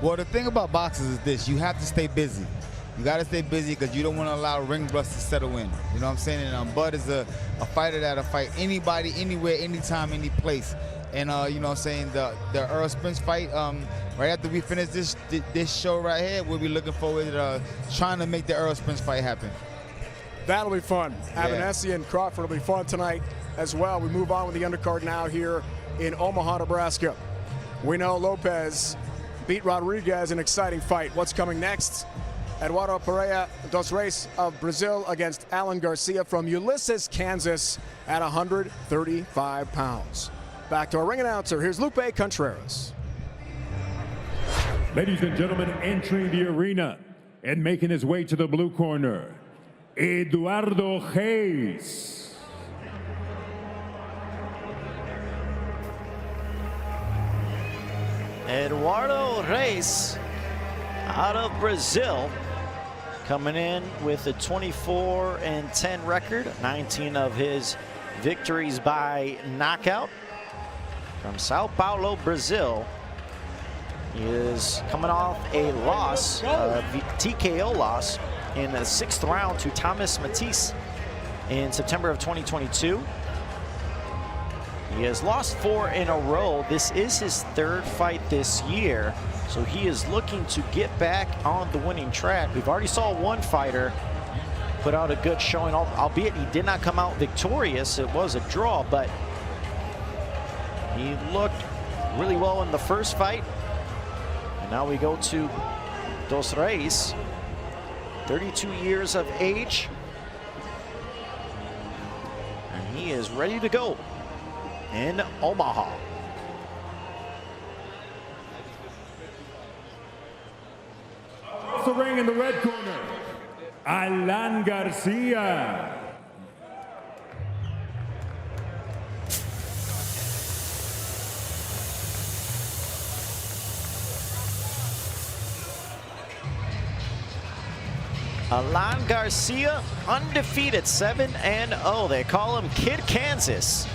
Well, the thing about boxers is this: you have to stay busy. You got to stay busy because you don't want to allow ring rust to settle in. You know what I'm saying? And Bud is a fighter that'll fight anybody, anywhere, anytime, any place. And you know what I'm saying, the Errol Spence fight, right after we finish this show right here, we'll be looking forward to trying to make the Errol Spence fight happen. That'll be fun. Yeah. Avanesi and Crawford will be fun tonight as well. We move on with the undercard now here in Omaha, Nebraska. We know Lopez beat Rodriguez, an exciting fight. What's coming next? Eduardo Pereira dos Reis of Brazil against Alan Garcia from Ulysses, Kansas at 135 pounds. Back to our ring announcer. Here's Lupe Contreras. Ladies and gentlemen, entering the arena and making his way to the blue corner, Eduardo Reis. Eduardo Reis out of Brazil, coming in with a 24-10 record, 19 of his victories by knockout. From Sao Paulo, Brazil. He is coming off a loss, a TKO loss in the 6th round to Thomas Matisse in September of 2022. He has lost 4 in a row. This is his 3rd fight this year, so he is looking to get back on the winning track. We've already saw one fighter put out a good showing, albeit he did not come out victorious. It was a draw, but he looked really well in the first fight. And now we go to Dos Reis, 32 years of age. And he is ready to go in Omaha. Across the ring in the red corner, Alan Garcia. Alan Garcia, undefeated, 7-0. They call him Kid Kansas.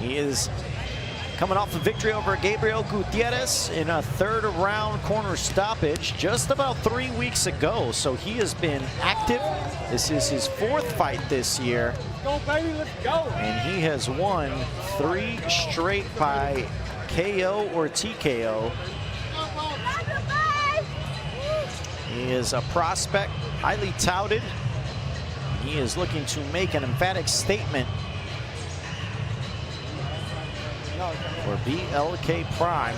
He is coming off a victory over Gabriel Gutierrez in a 3rd round corner stoppage just about 3 weeks ago. So he has been active. This is his 4th fight this year. Let's go, baby, let's go. And he has won 3 straight by KO or TKO. He is a prospect, highly touted. He is looking to make an emphatic statement for BLK Prime,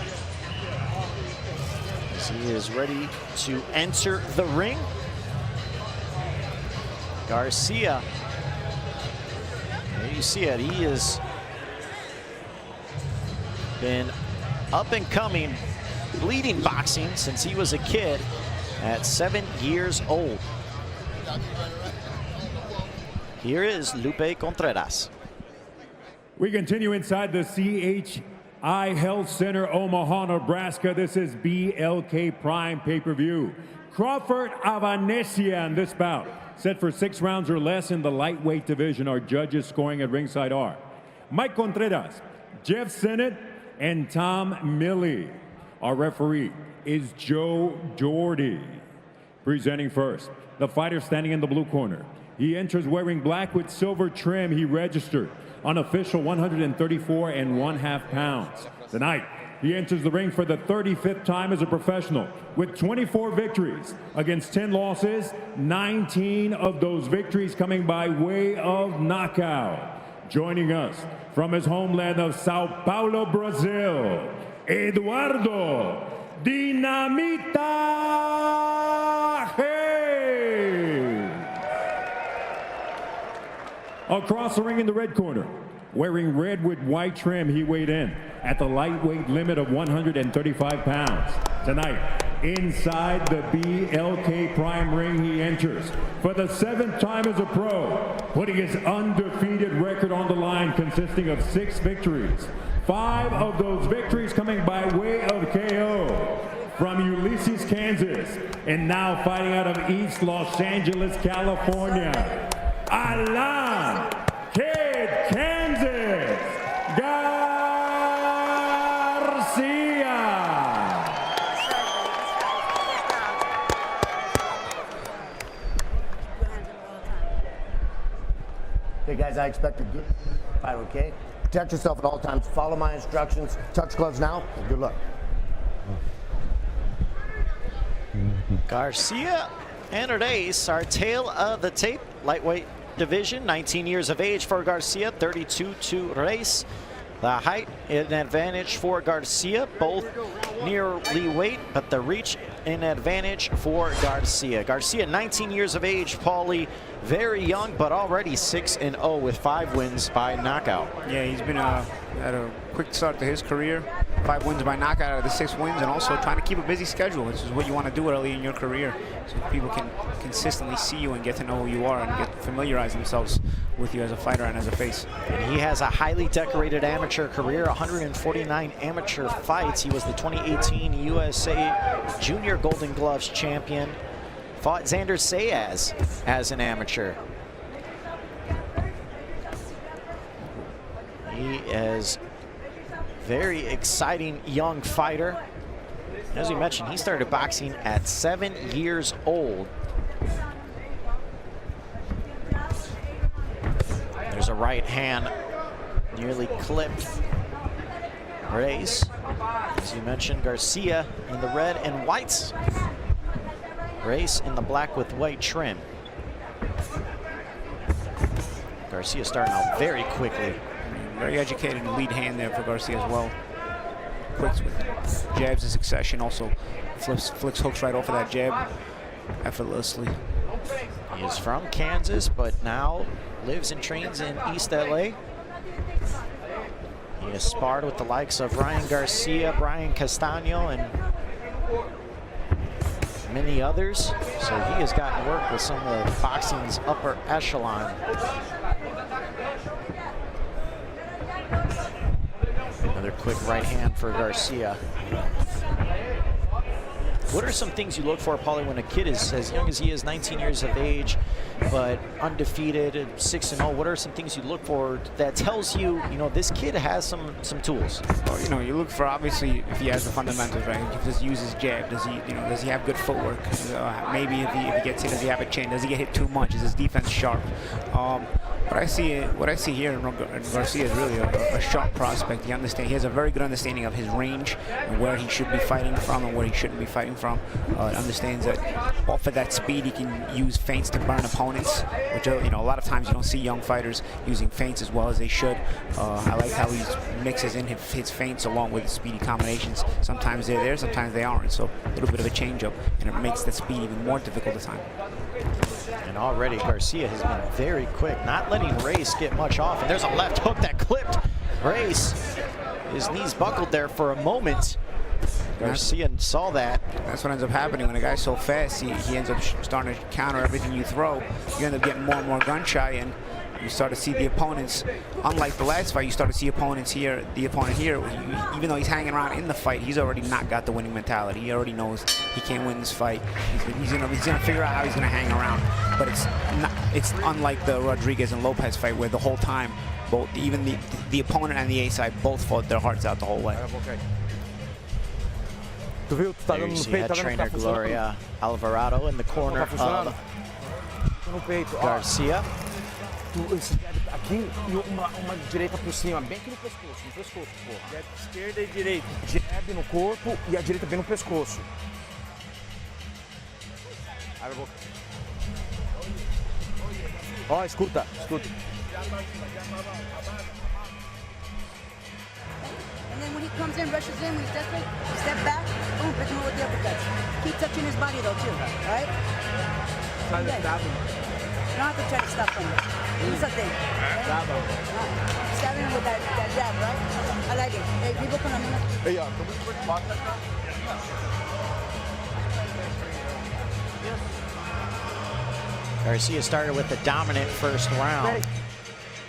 as he is ready to enter the ring. Garcia, there you see it, he has been up and coming, bleeding boxing since he was a kid at 7 years old. Here is Lupe Contreras. We continue inside the CHI Health Center, Omaha, Nebraska. This is BLK Prime pay-per-view. Crawford Avanesi on this bout. Set for 6 rounds or less in the lightweight division. Our judges scoring at ringside are Mike Contreras, Jeff Sennett, and Tom Milley. Our referee is Joe Doherty. Presenting first, the fighter standing in the blue corner. He enters wearing black with silver trim. He registered on official 134.5 pounds. Tonight, he enters the ring for the 35th time as a professional with 24 victories against 10 losses, 19 of those victories coming by way of knockout. Joining us from his homeland of Sao Paulo, Brazil, Eduardo Dinamita Reis. Across the ring in the red corner, wearing red with white trim, he weighed in at the lightweight limit of 135 pounds. Tonight, inside the BLK Prime ring, he enters for the 7th time as a pro, putting his undefeated record on the line, consisting of 6 victories. 5 of those victories coming by way of KO. From Ulysses, Kansas, and now fighting out of East Los Angeles, California, Alan Kid Kansas Garcia. Guys, I expect a good fight, okay? Protect yourself at all times. Follow my instructions. Touch gloves now, and good luck. Garcia and Reyes are tail of the tape. Lightweight division, 19 years of age for Garcia, 32 to Reyes. The height an advantage for Garcia, both nearly weight, but the reach an advantage for Garcia. Garcia, 19 years of age, Paulie, very young, but already 6-0 with 5 wins by knockout. Yeah, he's been at a quick start to his career. 5 wins by knockout out of the 6 wins, and also trying to keep a busy schedule. This is what you want to do early in your career, so people can consistently see you and get to know who you are and familiarize themselves with you as a fighter and as a face. And he has a highly decorated amateur career, 149 amateur fights. He was the 2018 USA Junior Golden Gloves champion. Fought Xander Sayas as an amateur. He is very exciting young fighter. As we mentioned, he started boxing at 7 years old. There's a right hand nearly clipped. Reyes, as you mentioned, Garcia in the red and whites. Reyes in the black with white trim. Garcia starting out very quickly. Very educated lead hand there for Garcia as well. Quick with jabs in succession, also flicks hooks right off of that jab effortlessly. He is from Kansas, but now lives and trains in East LA. He has sparred with the likes of Ryan Garcia, Brian Castano, and many others. So he has gotten work with some of the boxing's upper echelon. Another quick right hand for Garcia. What are some things you look for, Paulie, when a kid is as young as he is, 19 years of age, but undefeated, 6-0? What are some things you look for that tells you, you know, this kid has some tools? Well, you know, you look for, obviously, if he has the fundamentals, right? If he just uses jab, does he, you know, does he have good footwork? Maybe if he gets hit, does he have a chin? Does he get hit too much? Is his defense sharp? What I see here in Garcia is really a sharp prospect. He has a very good understanding of his range and where he should be fighting from and where he shouldn't be fighting from. Understands that off of that speed, he can use feints to burn opponents, which, you know, a lot of times you don't see young fighters using feints as well as they should. I like how he mixes in his feints along with speedy combinations. Sometimes they're there, sometimes they aren't. So a little bit of a change-up, and it makes the speed even more difficult at times. And already Garcia has been very quick, not letting Reyes get much off. And there's a left hook that clipped Reyes. His knees buckled there for a moment. Garcia saw that. That's what ends up happening when a guy's so fast. He ends up starting to counter everything you throw. You end up getting more and more gun shy, and you start to see the opponents. Unlike the last fight, you start to see opponents here. The opponent here, even though he's hanging around in the fight, he's already not got the winning mentality. He already knows he can't win this fight. He's gonna figure out how he's gonna hang around. But it's unlike the Rodriguez and Lopez fight, where the whole time, even the opponent and the A side both fought their hearts out the whole way. There you see head trainer Gloria Alvarado in the corner of Garcia. Aqui e uma direita por cima, bem aqui no pescoço, pô. Jab esquerda e direita. Jab no corpo e a direita bem no pescoço. Abre a boca. Ó, escuta. And then when he comes in, rushes in, when he's desperate, step back, boom, pick him up with the uppercuts. Keep touching his body though, too, all right? You don't have to try to stop him. Do something. Stabbing him with that jab, right? I like it. Hey, people come on. Hey, can we switch boxes now? Garcia started with a dominant first round.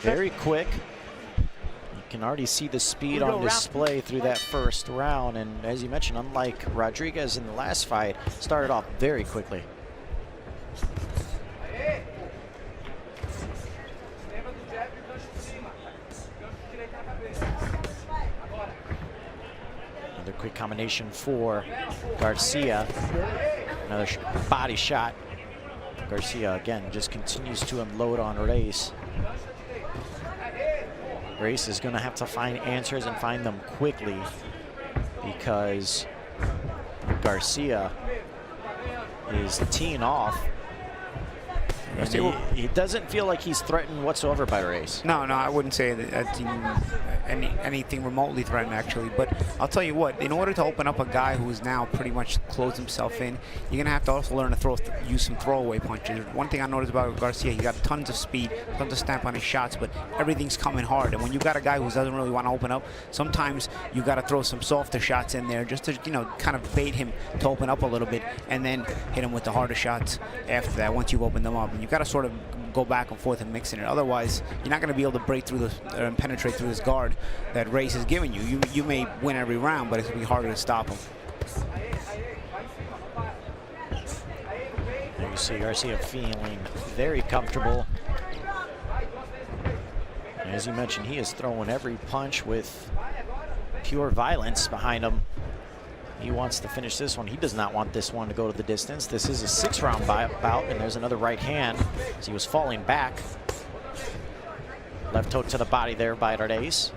Very quick. You can already see the speed on display through that first round. And as you mentioned, unlike Rodriguez in the last fight, started off very quickly. Another quick combination for Garcia. Another body shot. Garcia again just continues to unload on Reyes. Reyes is going to have to find answers and find them quickly, because Garcia is teeing off. And he doesn't feel like he's threatened whatsoever by Reyes. No, I wouldn't say that that's anything remotely threatened, actually. But I'll tell you what, in order to open up a guy who's now pretty much closed himself in, you're going to have to also learn to use some throwaway punches. One thing I noticed about Garcia, he got tons of speed, tons of stamp on his shots, but everything's coming hard. And when you've got a guy who doesn't really want to open up, sometimes you got to throw some softer shots in there just to, kind of bait him to open up a little bit, and then hit him with the harder shots after that once you've opened them up. And you got to sort of go back and forth and mix in it. Otherwise, you're not going to be able to break through and penetrate through this guard that Reyes is giving you. You may win every round, but it's going to be harder to stop him. There you see Garcia feeling very comfortable. And as you mentioned, he is throwing every punch with pure violence behind him. He wants to finish this one. He does not want this one to go to the distance. This is a 6-round bout, and there's another right hand as he was falling back. Left hook to the body there by Reyes.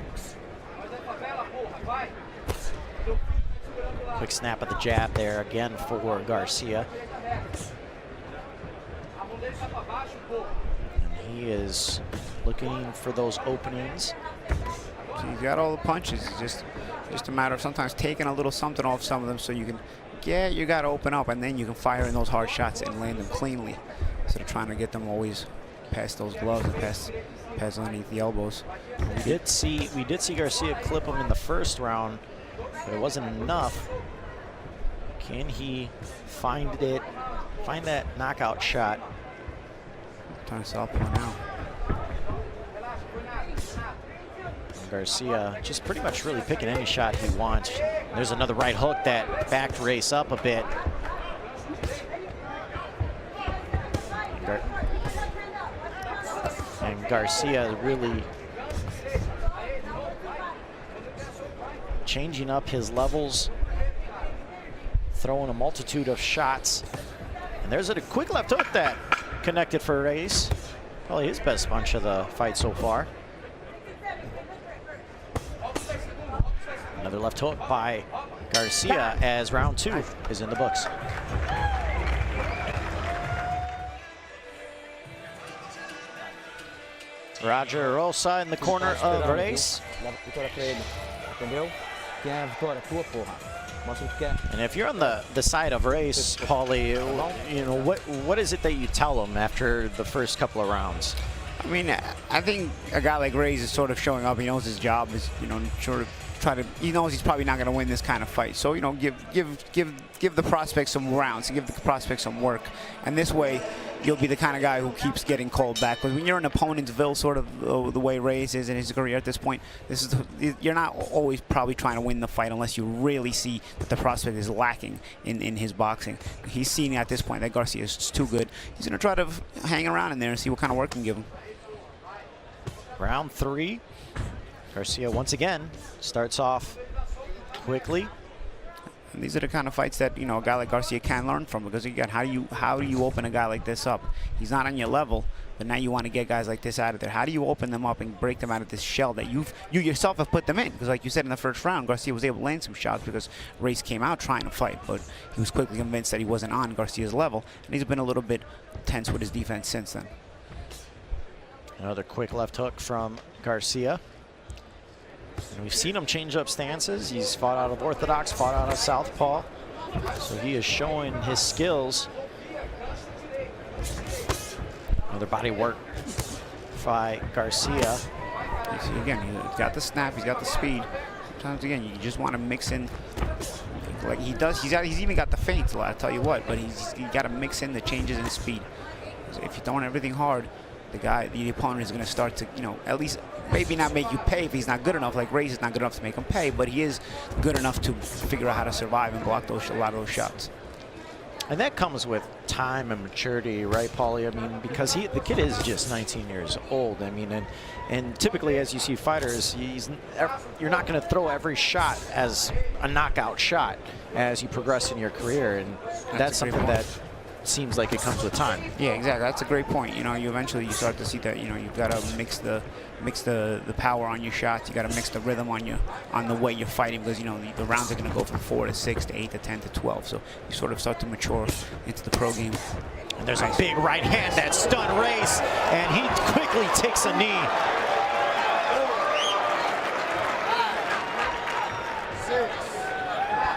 Quick snap at the jab there again for Garcia. And he is looking for those openings. So you got all the punches. It's just a matter of sometimes taking a little something off some of them, so you can, you got to open up, and then you can fire in those hard shots and land them cleanly, instead of trying to get them always past those gloves and pass underneath the elbows. We did see Garcia clip him in the first round, but it wasn't enough. Can he find that knockout shot? Trying to stop him now. Garcia just pretty much really picking any shot he wants. There's another right hook that backed Reyes up a bit. And Garcia really changing up his levels, throwing a multitude of shots. And there's a quick left hook that connected for Reyes. Probably his best punch of the fight so far. Another left hook by Garcia as round 2 is in the books. Roger Rosa in the corner of Reyes. And if you're on the side of Reyes, Paulie, what is it that you tell him after the first couple of rounds? I mean, I think a guy like Reyes is sort of showing up. He knows his job is, sort of he knows he's probably not going to win this kind of fight. So, give the prospect some rounds, give the prospect some work. And this way, you'll be the kind of guy who keeps getting called back. Because when you're an opponentsville, sort of the way Reyes is in his career at this point, you're not always probably trying to win the fight unless you really see that the prospect is lacking in his boxing. He's seeing at this point that Garcia is too good. He's going to try to hang around in there and see what kind of work he can give him. Round 3. Garcia once again starts off quickly. And these are the kind of fights that a guy like Garcia can learn from, because again, how do you open a guy like this up? He's not on your level, but now you want to get guys like this out of there. How do you open them up and break them out of this shell that you yourself have put them in? Because like you said in the first round, Garcia was able to land some shots because Reyes came out trying to fight, but he was quickly convinced that he wasn't on Garcia's level, and he's been a little bit tense with his defense since then. Another quick left hook from Garcia. And we've seen him change up stances. He's fought out of orthodox, fought out of southpaw. So he is showing his skills. Another body work by Garcia. You see, again, he's got the snap, he's got the speed. Sometimes, again, you just want to mix in, like he does. He's even got the feints a lot, I'll tell you what, but he's got to mix in the changes in speed. So if you're throwing everything hard, the opponent is going to start to, at least maybe not make you pay if he's not good enough. Like Reyes is not good enough to make him pay, but he is good enough to figure out how to survive and block a lot of those shots. And that comes with time and maturity, right, Paulie? I mean, because the kid is just 19 years old. I mean, and typically, as you see fighters, you're not going to throw every shot as a knockout shot as you progress in your career, and that's something that seems like it comes with time. Yeah, exactly. That's a great point. You know, you eventually start to see that, you know, you've got to mix the power on your shots. You got to mix the rhythm on the way you're fighting, because, you know, the rounds are going to go from 4 to 6 to 8 to 10 to 12. So you sort of start to mature into the pro game. And there's a big right hand that stunned Reyes, and he quickly takes a knee.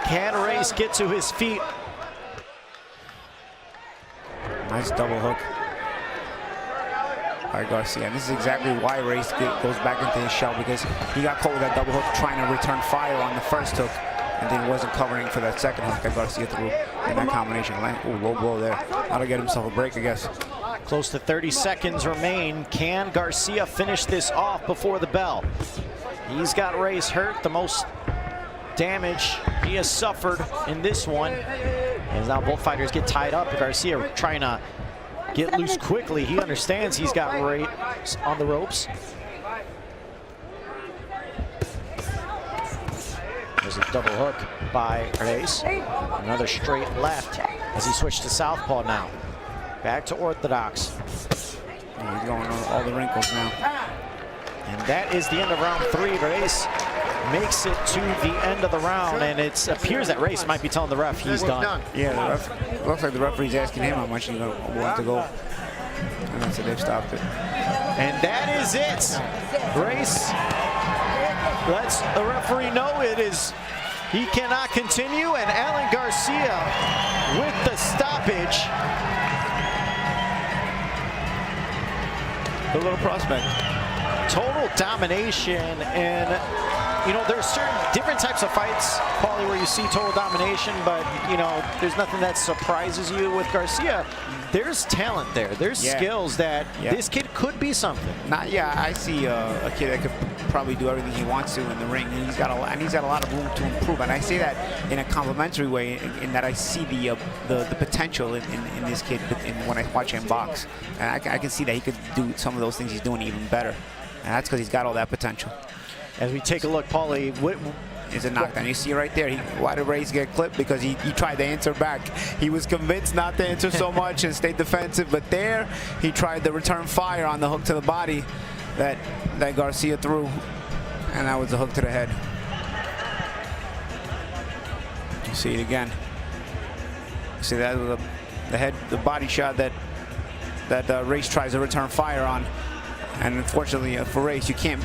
Can Reyes get to his feet? Nice double hook by Garcia. And this is exactly why Reyes goes back into his shell, because he got caught with that double hook trying to return fire on the first hook, and then wasn't covering for that second hook that Garcia threw in that combination. Ooh, low blow there. How to get himself a break, I guess. Close to 30 seconds remain. Can Garcia finish this off before the bell? He's got Reyes hurt. The most damage he has suffered in this one. As now both fighters get tied up. Garcia trying to get loose quickly. He understands he's got Reyes on the ropes. There's a double hook by Reyes. Another straight left as he switched to southpaw now. Back to orthodox. Yeah, he's going on all the wrinkles now. And that is the end of round 3. Reyes makes it to the end of the round, and it appears that Reyes might be telling the ref he's done. Yeah, the ref, looks like the referee's asking him how much he's going to go. And that's it, they've stopped it. And that is it. Reyes lets the referee know he cannot continue, and Alan Garcia with the stoppage. The little prospect. Total domination, and you know, there's certain different types of fights, Paulie, where you see total domination, but you know, there's nothing that surprises you with Garcia. There's talent there. There's skills that this kid could be something. I see a kid that could probably do everything he wants to in the ring. He's got a lot of room to improve, and I say that in a complimentary way, in that I see the potential in this kid when I watch him box, and I can see that he could do some of those things he's doing even better, and that's because he's got all that potential. As we take a look, Paulie, is a knockdown. You see right there, why did Reyes get clipped? Because he tried to answer back. He was convinced not to answer so much and stay defensive, but there he tried to return fire on the hook to the body that Garcia threw, and that was the hook to the head. You see it again. See that was the body shot that Reyes tries to return fire on, and unfortunately for Reyes, you can't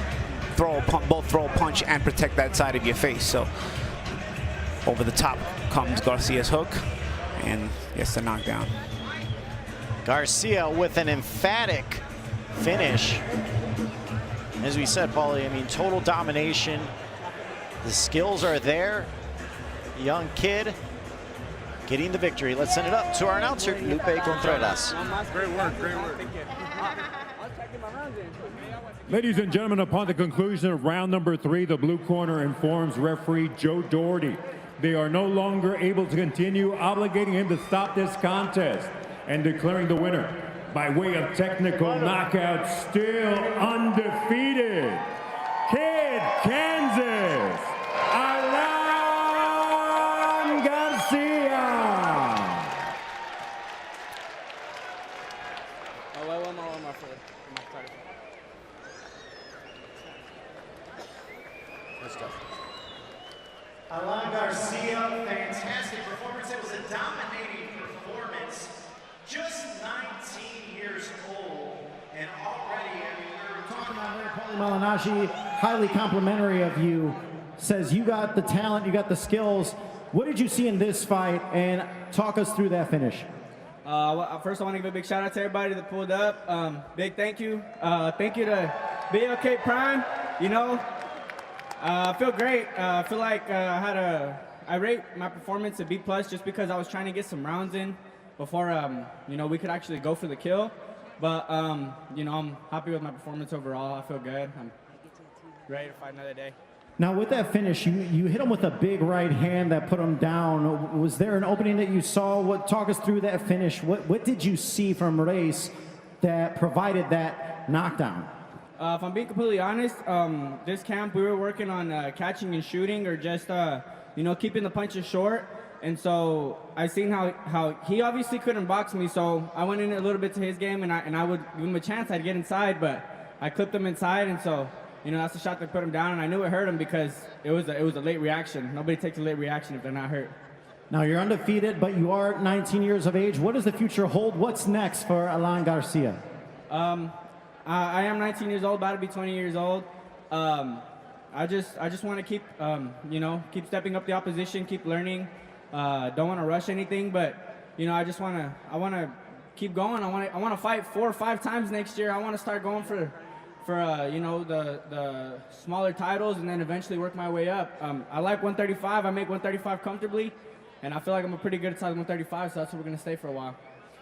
both throw a punch and protect that side of your face. So over the top comes Garcia's hook and gets the knockdown. Garcia with an emphatic finish. As we said, Paulie, I mean, total domination. The skills are there. Young kid getting the victory. Let's send it up to our announcer, Lupe Contreras. Great work, great work. Ladies and gentlemen, upon the conclusion of round number 3, the blue corner informs referee Joe Doherty they are no longer able to continue, obligating him to stop this contest and declaring the winner by way of technical knockout, still undefeated, Kid Kansas, Alan Garcia. Alan Garcia, fantastic performance. It was a dominating performance. Just 19 years old, and already, I mean, we were talking about Paulie Malignaggi, highly complimentary of you, says you got the talent, you got the skills. What did you see in this fight, and talk us through that finish? Well, first, I want to give a big shout out to everybody that pulled up. Big thank you. Thank you to BLK Prime. You know, I feel great. I feel like I rate my performance a B+ just because I was trying to get some rounds in before, you know, we could actually go for the kill. But, you know, I'm happy with my performance overall. I feel good. I'm ready to fight another day. Now, with that finish, you hit him with a big right hand that put him down. Was there an opening that you saw? Talk us through that finish. What did you see from Reyes that provided that knockdown? If I'm being completely honest, this camp we were working on catching and shooting, or just you know, keeping the punches short. And so I seen how he obviously couldn't box me, so I went in a little bit to his game, and I would give him a chance. I'd get inside, but I clipped him inside, and so that's the shot that put him down. And I knew it hurt him because it was a late reaction. Nobody takes a late reaction if they're not hurt. Now you're undefeated, but you are 19 years of age. What does the future hold? What's next for Alan Garcia? I am 19 years old, about to be 20 years old. I just want to keep keep stepping up the opposition, keep learning. Don't want to rush anything, but I want to keep going. I want to fight 4 or 5 times next year. I want to start going for the smaller titles and then eventually work my way up. I like 135. I make 135 comfortably, and I feel like I'm a pretty good at size 135, so that's where we're going to stay for a while.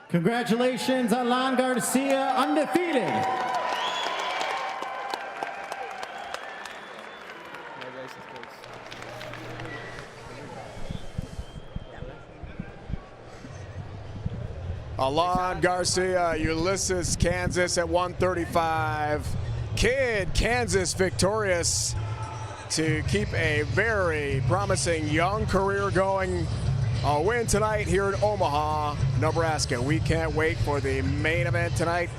Congratulations, Alan Garcia, undefeated. Alan Garcia, Ulysses, Kansas at 135. Kid, Kansas victorious to keep a very promising young career going. A win tonight here in Omaha, Nebraska. We can't wait for the main event tonight.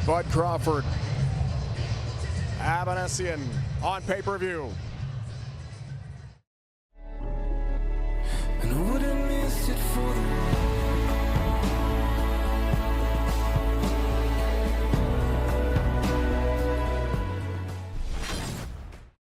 Bud Crawford, Avanesyan on pay-per-view. And who would've